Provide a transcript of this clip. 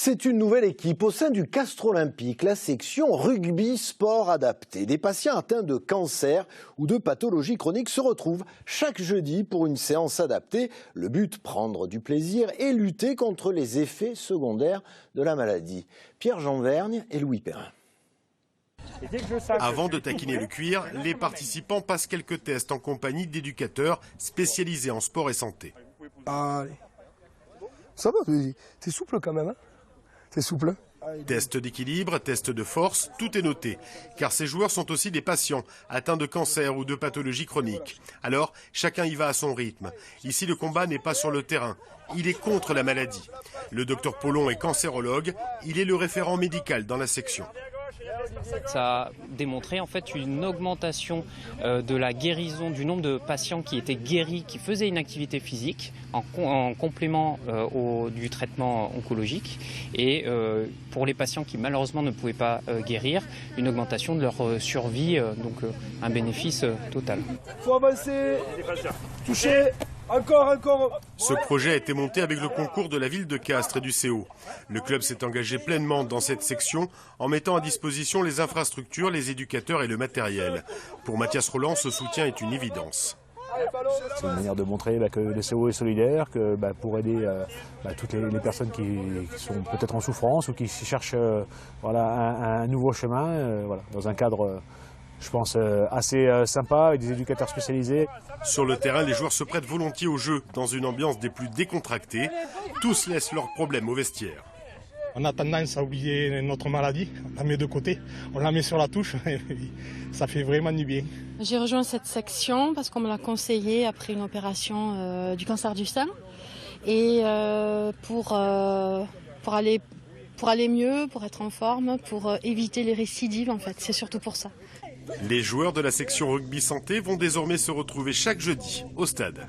C'est une nouvelle équipe au sein du Castre Olympique, la section rugby sport adapté. Des patients atteints de cancer ou de pathologies chroniques se retrouvent chaque jeudi pour une séance adaptée. Le but, prendre du plaisir et lutter contre les effets secondaires de la maladie. Pierre-Jean Vergne et Louis Perrin. Avant de taquiner le cuir, les participants passent quelques tests en compagnie d'éducateurs spécialisés en sport et santé. Allez. Ça va, t'es souple quand même, hein? C'est souple. Test d'équilibre, test de force, tout est noté. Car ces joueurs sont aussi des patients atteints de cancer ou de pathologies chroniques. Alors, chacun y va à son rythme. Ici, le combat n'est pas sur le terrain. Il est contre la maladie. Le docteur Paulon est cancérologue. Il est le référent médical dans la section. Ça a démontré en fait une augmentation de la guérison du nombre de patients qui étaient guéris, qui faisaient une activité physique en complément du traitement oncologique, et pour les patients qui malheureusement ne pouvaient pas guérir, une augmentation de leur survie, donc un bénéfice total. Faut avancer, toucher. Encore. Ce projet a été monté avec le concours de la ville de Castres et du CO. Le club s'est engagé pleinement dans cette section en mettant à disposition les infrastructures, les éducateurs et le matériel. Pour Mathias Roland, ce soutien est une évidence. C'est une manière de montrer que le CO est solidaire, que pour aider toutes les personnes qui sont peut-être en souffrance ou qui cherchent un nouveau chemin, dans un cadre je pense assez sympa, avec des éducateurs spécialisés. Sur le terrain, les joueurs se prêtent volontiers au jeu, dans une ambiance des plus décontractées. Tous laissent leurs problèmes au vestiaire. On a tendance à oublier notre maladie, on la met de côté, on la met sur la touche, et ça fait vraiment du bien. J'ai rejoint cette section parce qu'on me l'a conseillé après une opération du cancer du sein. Et pour aller mieux, pour être en forme, pour éviter les récidives en fait, c'est surtout pour ça. Les joueurs de la section rugby santé vont désormais se retrouver chaque jeudi au stade.